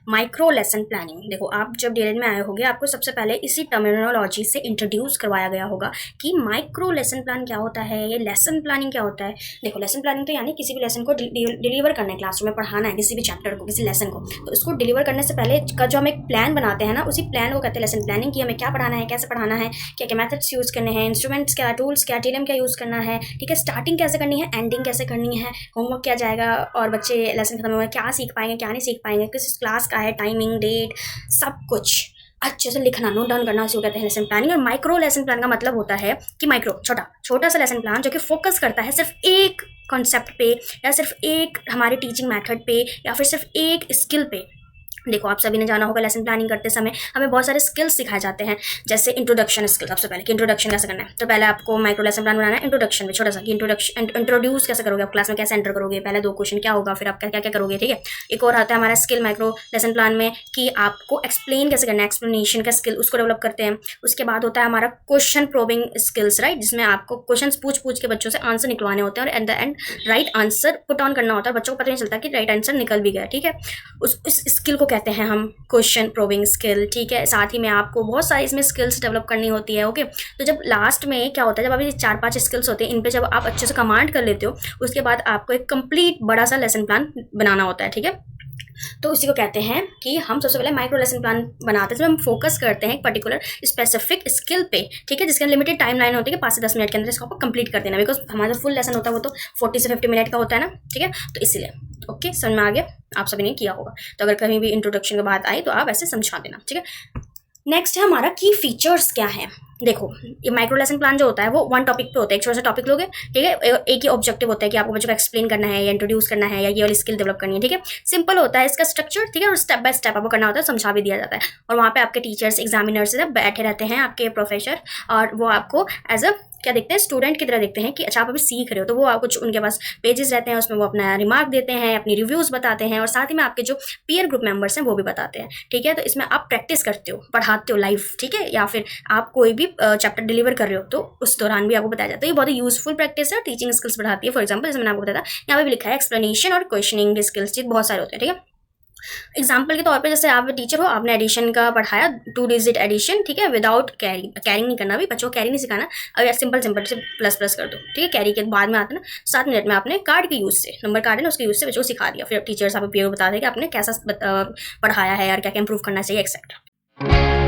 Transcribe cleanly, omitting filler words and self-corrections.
Micro lesson planning. देखो आप जब डीएलएड में आए होंगे आपको सबसे पहले इसी टर्मिनोलॉजी से इंट्रोड्यूस करवाया गया होगा कि माइक्रो लेसन प्लान क्या होता है, ये लेसन प्लानिंग क्या होता है। देखो लेसन प्लानिंग तो यानी किसी भी लेसन को डिलीवर करना है, क्लासरूम में पढ़ाना है किसी भी चैप्टर को, किसी लेसन को, तो उसको डिलीवर करने से पहले का जो हम एक प्लान बनाते हैं ना, उसी प्लान को कहते हैं लेसन प्लानिंग। कि हमें क्या पढ़ाना है, कैसे पढ़ाना है, क्या क्या मेथड्स यूज़ करने हैं, इंस्ट्रूमेंट्स क्या, टूल्स क्या, टीएलएम क्या यूज़ करना है, ठीक है, स्टार्टिंग कैसे करनी है, एंडिंग कैसे करनी है, होमवर्क क्या जाएगा और बच्चे लेसन खत्म हुआ क्या सीख पाएंगे, क्या नहीं सीख पाएंगे, किस क्लास का है, टाइमिंग, डेट, सब कुछ अच्छे से लिखना, नोट डाउन करना, उसे कहते हैं लेसन प्लानिंग। और माइक्रो लेसन प्लान का मतलब होता है कि माइक्रो छोटा छोटा सा लेसन प्लान जो कि फोकस करता है सिर्फ एक कॉन्सेप्ट पे, या सिर्फ एक हमारे टीचिंग मेथड पे, या फिर सिर्फ एक स्किल पे। देखो आप सभी ने जाना होगा लेसन प्लानिंग करते समय हमें बहुत सारे स्किल्स सिखाए जाते हैं, जैसे इंट्रोडक्शन स्किल। सबसे पहले कि इंट्रोडक्शन कैसे करना है, तो पहले आपको माइक्रो लेसन प्लान बनाना है इंट्रोडक्शन में छोटा सा, कि इंट्रोड्यूस कैसे करोगे आप, क्लास में कैसे एंटर करोगे, पहले 2 क्वेश्चन क्या होगा, फिर आप क्या क्या करोगे, ठीक है। एक और आता है हमारा स्किल माइक्रो लेसन प्लान में कि आपको एक्सप्लेन कैसे करना है, एक्सप्लेनेशन का स्किल उसको डेवलप करते हैं। उसके बाद होता है हमारा क्वेश्चन प्रोबिंग स्किल्स, राइट, जिसमें आपको क्वेश्चन पूछ के बच्चों से आंसर निकलवाने होते हैं और at the end right answer put on करना होता है। बच्चों को पता नहीं चलता कि राइट आंसर निकल भी गया, ठीक है। उस स्किल को कहते हैं हम क्वेश्चन प्रोबिंग स्किल, ठीक है। साथ ही में आपको बहुत सारी इसमें स्किल्स डेवलप करनी होती है, ओके। तो जब लास्ट में क्या होता है, जब अभी 4-5 स्किल्स होते हैं, इन पे जब आप अच्छे से कमांड कर लेते हो, उसके बाद आपको एक कंप्लीट बड़ा सा लेसन प्लान बनाना होता है, ठीक है। तो उसी को कहते हैं कि हम सबसे पहले माइक्रो लेसन प्लान बनाते हैं, हम फोकस करते हैं एक पर्टिकुलर स्पेसिफिक स्किल पे, ठीक है, जिसके लिमिटेड टाइम लाइन होती है कि 5 से 10 मिनट के अंदर इसको आपको कंप्लीट कर देना, बिकॉज हमारा जो फुल लेसन होता है वो तो 40 से 50 मिनट का होता है ना, ठीक है। तो इसीलिए ओके, समझ में आ गया, आप सभी ने किया होगा। तो अगर कहीं भी इंट्रोडक्शन की बात आई तो आप ऐसे समझा देना, ठीक है। नेक्स्ट है हमारा की फीचर्स क्या है। देखो ये माइक्रो लेसन प्लान जो होता है वो 1 टॉपिक पे होता है, एक छोटा सा टॉपिक लोगे, ठीक है। एक ही ऑब्जेक्टिव होता है कि आपको बच्चों को एक्सप्लेन करना है या इंट्रोड्यूस करना है या ये वाली स्किल डेवलप करनी है, ठीक है। सिंपल होता है इसका स्ट्रक्चर, ठीक है, और स्टेप बाय स्टेप आपको करना होता है, समझा भी दिया जाता है। और वहाँ पे आपके टीचर्स, एग्जामिनर्स सब बैठे रहते हैं, आपके प्रोफेसर, और वो आपको एज अ क्या देखते हैं, स्टूडेंट की तरह देखते हैं कि अच्छा आप अभी सीख रहे हो। तो वो कुछ उनके पास पेजेस रहते हैं, उसमें वो अपना रिमार्क देते हैं, अपनी रिव्यूज़ बताते हैं, और साथ ही में आपके जो पीयर ग्रुप मेंबर्स हैं वो भी बताते हैं, ठीक है। तो इसमें आप प्रैक्टिस करते हो, पढ़ाते हो लाइव, ठीक है, या फिर आप कोई भी चैप्टर डिलीवर कर रहे हो तो उस दौरान भी आपको बताया जाता है। ये बहुत ही यूजफुल प्रैक्टिस है, टीचिंग स्किल्स बढ़ाती है। फॉर एग्जाम्पल जैसे मैंने आपको बताया यहाँ पे भी लिखा है एक्सप्लेनेशन और क्वेश्चनिंग स्किल्स, बहुत सारे होते हैं, ठीक है। एग्जाम्पल के तौर पे जैसे आप टीचर हो, आपने एडिशन का पढ़ाया, 2 डिजिट एडिशन, ठीक है, विदाउट कैरिंग नहीं करना, भी बच्चों को कैरी नहीं सिखाना। अगर सिंपल से प्लस प्लस कर दो, ठीक है। कैरी के बाद में आता है ना 7 मिनट में आपने कार्ड के यूज से, नंबर कार्ड है ना उसके यूज से बच्चों को सिखा दिया, फिर टीचर्स आपको पीयर बता दें कि आपने कैसा पढ़ाया है और क्या क्या इंप्रूव करना चाहिए एक्सेट्रा।